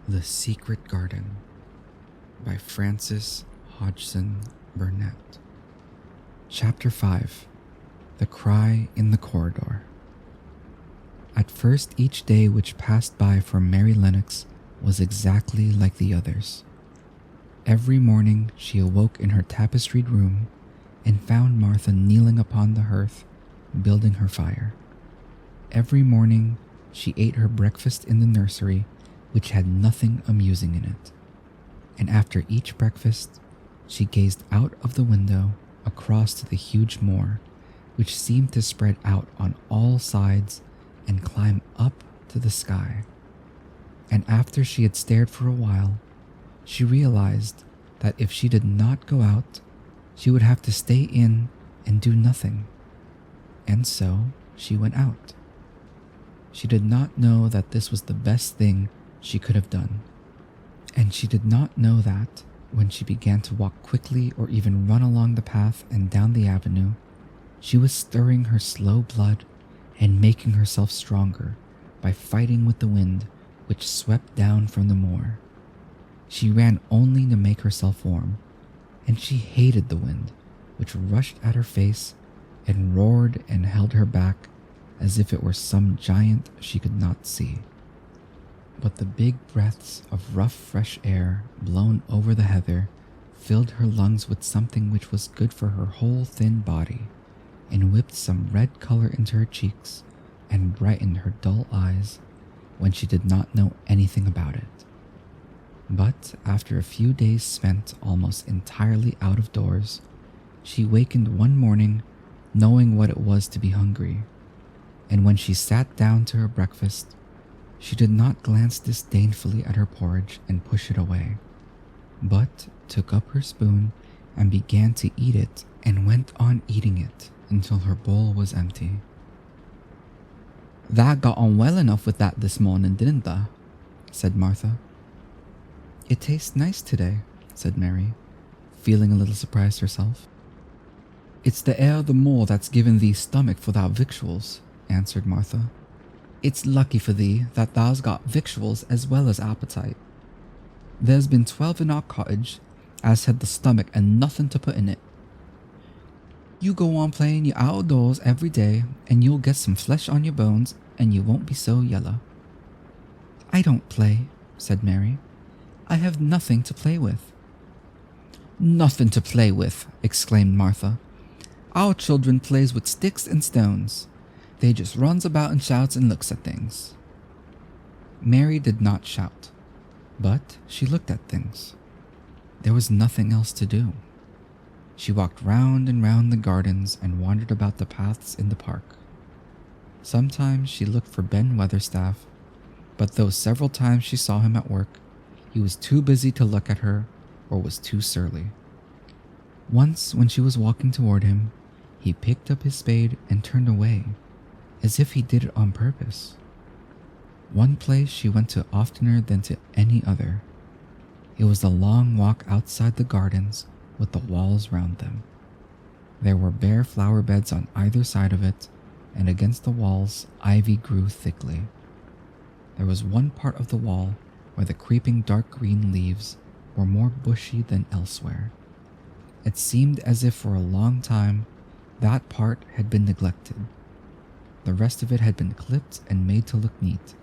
The Secret Garden by Francis Hodgson Burnett. Chapter 5. The Cry in the Corridor. At first, each day which passed by for Mary Lennox was exactly like the others. Every morning she awoke in her tapestried room and found Martha kneeling upon the hearth, building her fire. Every morning she ate her breakfast in the nursery, which had nothing amusing in it. And after each breakfast, she gazed out of the window across to the huge moor, which seemed to spread out on all sides and climb up to the sky. And after she had stared for a while, she realized that if she did not go out, she would have to stay in and do nothing. And so she went out. She did not know that this was the best thing she could have done. And she did not know that when she began to walk quickly or even run along the path and down the avenue, she was stirring her slow blood and making herself stronger by fighting with the wind which swept down from the moor. She ran only to make herself warm, and she hated the wind which rushed at her face and roared and held her back as if it were some giant she could not see. But the big breaths of rough fresh air blown over the heather filled her lungs with something which was good for her whole thin body, and whipped some red color into her cheeks and brightened her dull eyes when she did not know anything about it. But after a few days spent almost entirely out of doors, she wakened one morning knowing what it was to be hungry, and when she sat down to her breakfast, she did not glance disdainfully at her porridge and push it away, but took up her spoon and began to eat it and went on eating it until her bowl was empty. "Tha got on well enough with that this morning, didn't tha?" said Martha. "It tastes nice today," said Mary, feeling a little surprised herself. "It's the air of the moor that's given thee stomach for thy victuals," answered Martha. "It's lucky for thee that thou's got victuals as well as appetite. There's been 12 in our cottage as had the stomach and nothing to put in it. You go on playing you outdoors every day and you'll get some flesh on your bones and you won't be so yellow." "I don't play," said Mary. "I have nothing to play with." "Nothing to play with," exclaimed Martha. "Our children plays with sticks and stones. They just runs about and shouts and looks at things." Mary did not shout, but she looked at things. There was nothing else to do. She walked round and round the gardens and wandered about the paths in the park. Sometimes she looked for Ben Weatherstaff, but though several times she saw him at work, he was too busy to look at her or was too surly. Once, when she was walking toward him, he picked up his spade and turned away, as if he did it on purpose. One place she went to oftener than to any other. It was the long walk outside the gardens with the walls round them. There were bare flower beds on either side of it, and against the walls ivy grew thickly. There was one part of the wall where the creeping dark green leaves were more bushy than elsewhere. It seemed as if for a long time that part had been neglected. The rest of it had been clipped and made to look neat,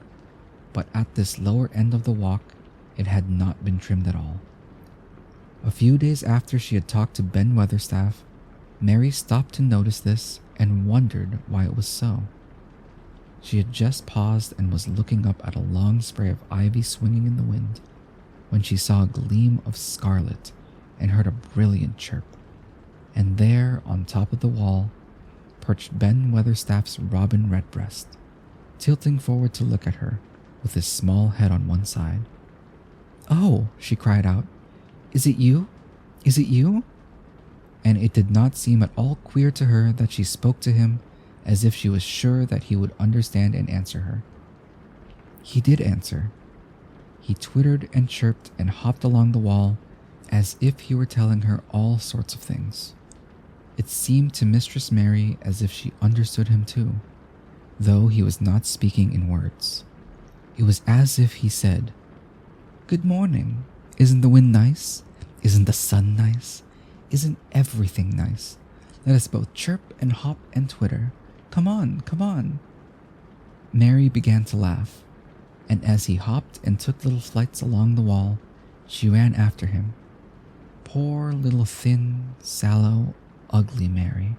but at this lower end of the walk it had not been trimmed at all. A few days after she had talked to Ben Weatherstaff, Mary stopped to notice this and wondered why it was so. She had just paused and was looking up at a long spray of ivy swinging in the wind when she saw a gleam of scarlet and heard a brilliant chirp. And there, on top of the wall, perched Ben Weatherstaff's robin redbreast, tilting forward to look at her with his small head on one side. "Oh," she cried out, "is it you? Is it you?" And it did not seem at all queer to her that she spoke to him as if she was sure that he would understand and answer her. He did answer. He twittered and chirped and hopped along the wall as if he were telling her all sorts of things. It seemed to Mistress Mary as if she understood him too, though he was not speaking in words. It was as if he said, Good morning. Isn't the wind nice? Isn't the sun nice? Isn't everything nice? Let us both chirp and hop and twitter. Come on, come on. Mary began to laugh, and as he hopped and took little flights along the wall, she ran after him. Poor little thin, sallow, ugly Mary.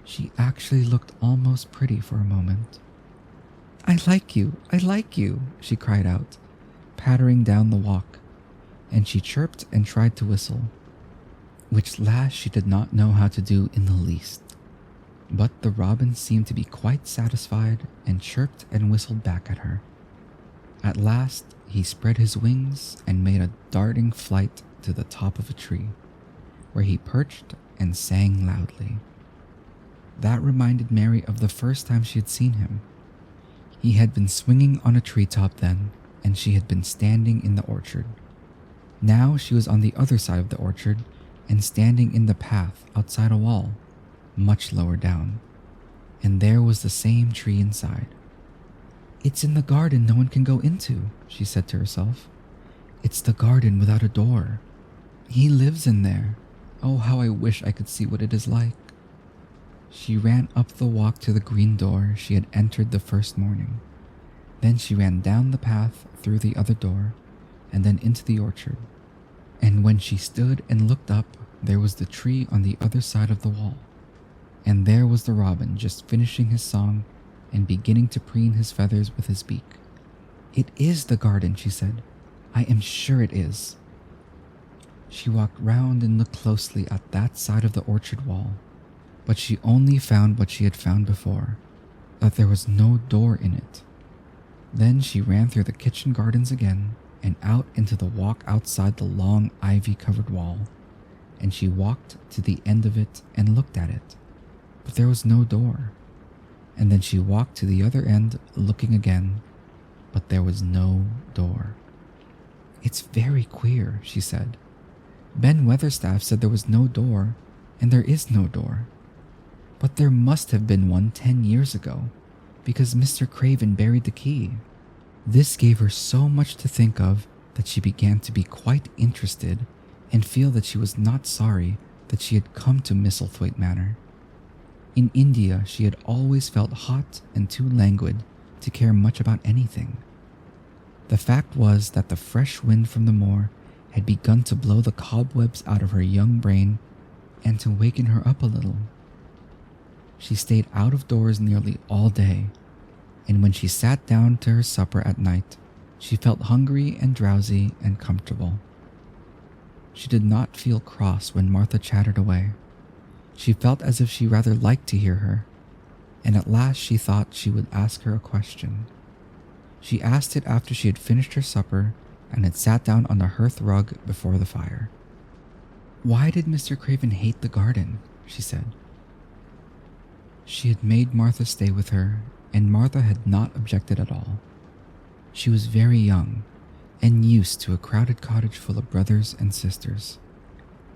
She actually looked almost pretty for a moment. I like you, she cried out, pattering down the walk, and she chirped and tried to whistle, which last she did not know how to do in the least. But the robin seemed to be quite satisfied and chirped and whistled back at her. At last, he spread his wings and made a darting flight to the top of a tree, where he perched and sang loudly. That reminded Mary of the first time she had seen him. He had been swinging on a treetop then, and she had been standing in the orchard. Now she was on the other side of the orchard and standing in the path outside a wall, much lower down, and there was the same tree inside. It's in the garden no one can go into, she said to herself. It's the garden without a door. He lives in there. Oh, how I wish I could see what it is like. She ran up the walk to the green door she had entered the first morning. Then she ran down the path through the other door and then into the orchard. And when she stood and looked up, there was the tree on the other side of the wall. And there was the robin just finishing his song and beginning to preen his feathers with his beak. It is the garden, she said. I am sure it is. She walked round and looked closely at that side of the orchard wall, but she only found what she had found before, that there was no door in it. Then she ran through the kitchen gardens again and out into the walk outside the long ivy-covered wall, and she walked to the end of it and looked at it, but there was no door. And then she walked to the other end looking again, but there was no door. It's very queer, she said. Ben Weatherstaff said there was no door, and there is no door. But there must have been one 10 years ago, because Mr. Craven buried the key. This gave her so much to think of that she began to be quite interested and feel that she was not sorry that she had come to Misselthwaite Manor. In India, she had always felt hot and too languid to care much about anything. The fact was that the fresh wind from the moor had begun to blow the cobwebs out of her young brain and to waken her up a little. She stayed out of doors nearly all day, and when she sat down to her supper at night, she felt hungry and drowsy and comfortable. She did not feel cross when Martha chattered away. She felt as if she rather liked to hear her, and at last she thought she would ask her a question. She asked it after she had finished her supper and had sat down on the hearth rug before the fire. Why did Mr. Craven hate the garden? She said. She had made Martha stay with her, and Martha had not objected at all. She was very young and used to a crowded cottage full of brothers and sisters,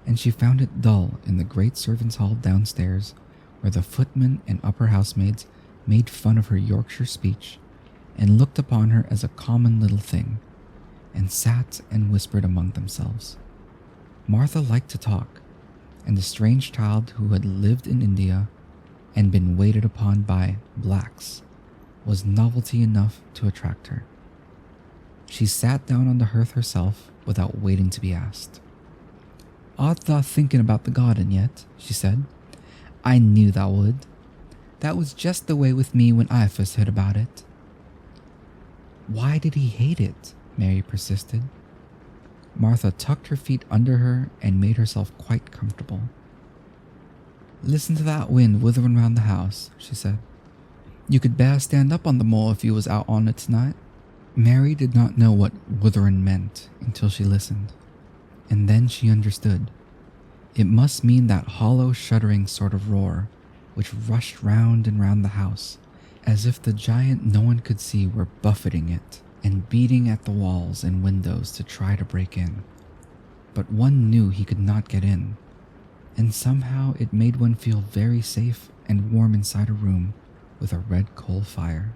and she found it dull in the great servants' hall downstairs, where the footmen and upper housemaids made fun of her Yorkshire speech and looked upon her as a common little thing, and sat and whispered among themselves. Martha liked to talk, and the strange child who had lived in India and been waited upon by blacks was novelty enough to attract her. She sat down on the hearth herself without waiting to be asked. Art thou thinking about the garden yet? She said. I knew thou would. That was just the way with me when I first heard about it. Why did he hate it? Mary persisted. Martha tucked her feet under her and made herself quite comfortable. Listen to that wind withering round the house, she said. You could bear stand up on the moor if you was out on it tonight. Mary did not know what withering meant until she listened, and then she understood. It must mean that hollow, shuddering sort of roar which rushed round and round the house, as if the giant no one could see were buffeting it and beating at the walls and windows to try to break in. But one knew he could not get in, and somehow it made one feel very safe and warm inside a room with a red coal fire.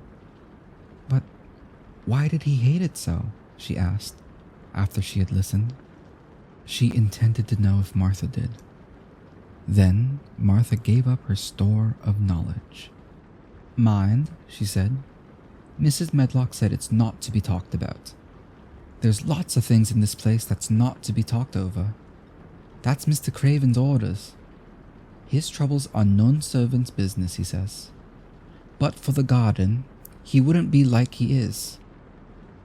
But why did he hate it so? She asked. after she had listened. She intended to know if Martha did. Then Martha gave up her store of knowledge. "Mind," she said. "Mrs. Medlock said it's not to be talked about. There's lots of things in this place that's not to be talked over. That's Mr. Craven's orders. His troubles are none servant's business, he says. But for the garden, he wouldn't be like he is.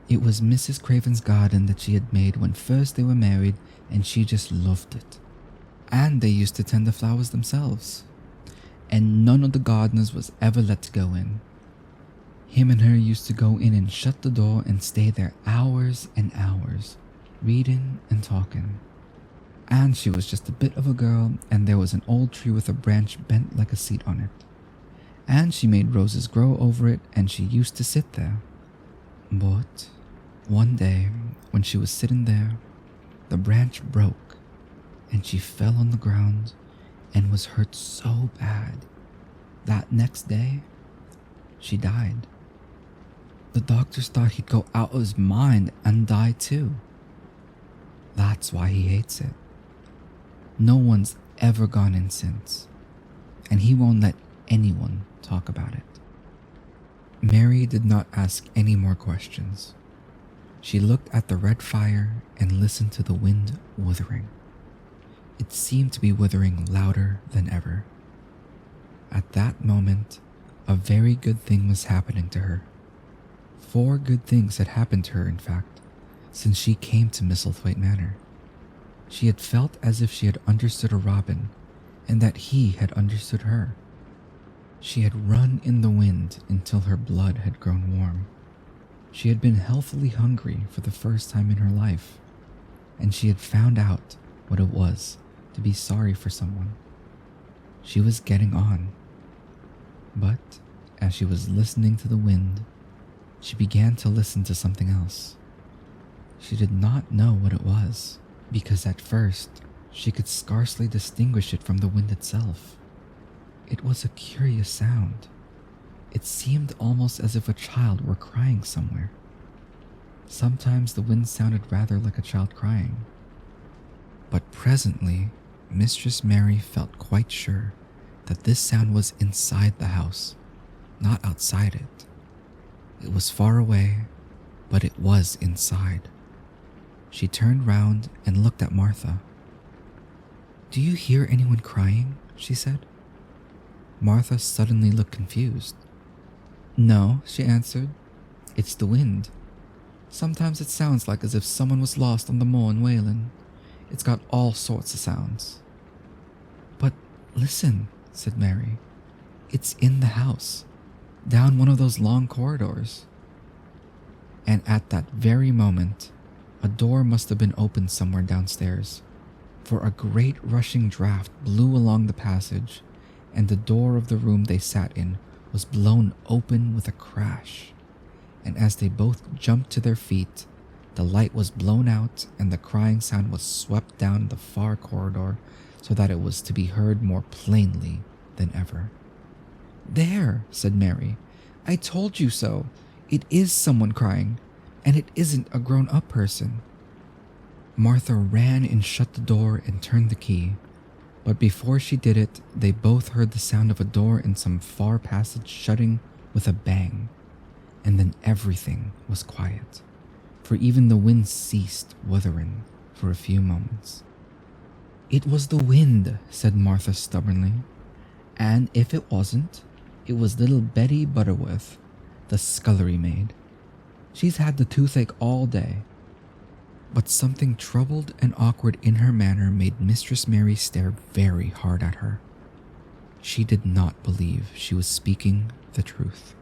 It was Mrs. Craven's garden that she had made when first they were married, and she just loved it. And they used to tend the flowers themselves. And none of the gardeners was ever let to go in. Him and her used to go in and shut the door and stay there hours and hours, reading and talking. And she was just a bit of a girl, and there was an old tree with a branch bent like a seat on it. And she made roses grow over it, and she used to sit there. But one day, when she was sitting there, the branch broke, and she fell on the ground and was hurt so bad that next day, she died. The doctors thought he'd go out of his mind and die too. That's why he hates it. No one's ever gone in since, and he won't let anyone talk about it." Mary did not ask any more questions. She looked at the red fire and listened to the wind withering. It seemed to be withering louder than ever. At that moment, a very good thing was happening to her. 4 good things had happened to her, in fact, since she came to Misselthwaite Manor. She had felt as if she had understood a robin, and that he had understood her. She had run in the wind until her blood had grown warm. She had been healthily hungry for the first time in her life, and she had found out what it was to be sorry for someone. She was getting on. But as she was listening to the wind, she began to listen to something else. She did not know what it was, because at first she could scarcely distinguish it from the wind itself. It was a curious sound. It seemed almost as if a child were crying somewhere. Sometimes the wind sounded rather like a child crying. But presently, Mistress Mary felt quite sure that this sound was inside the house, not outside it. It was far away, but it was inside. She turned round and looked at Martha. "Do you hear anyone crying?" she said. Martha suddenly looked confused. "No," she answered. "It's the wind. Sometimes it sounds like as if someone was lost on the moor in Wayland. It's got all sorts of sounds." "But listen," said Mary. "It's in the house, down one of those long corridors." And at that very moment, a door must have been opened somewhere downstairs, for a great rushing draught blew along the passage, and the door of the room they sat in was blown open with a crash. And as they both jumped to their feet, the light was blown out and the crying sound was swept down the far corridor so that it was to be heard more plainly than ever. "There," said Mary. "I told you so. It is someone crying, and it isn't a grown-up person." Martha ran and shut the door and turned the key, but before she did it, they both heard the sound of a door in some far passage shutting with a bang, and then everything was quiet, for even the wind ceased wuthering for a few moments. "It was the wind," said Martha stubbornly, "and if it wasn't, it was little Betty Butterworth, the scullery maid. She's had the toothache all day." But something troubled and awkward in her manner made Mistress Mary stare very hard at her. She did not believe she was speaking the truth.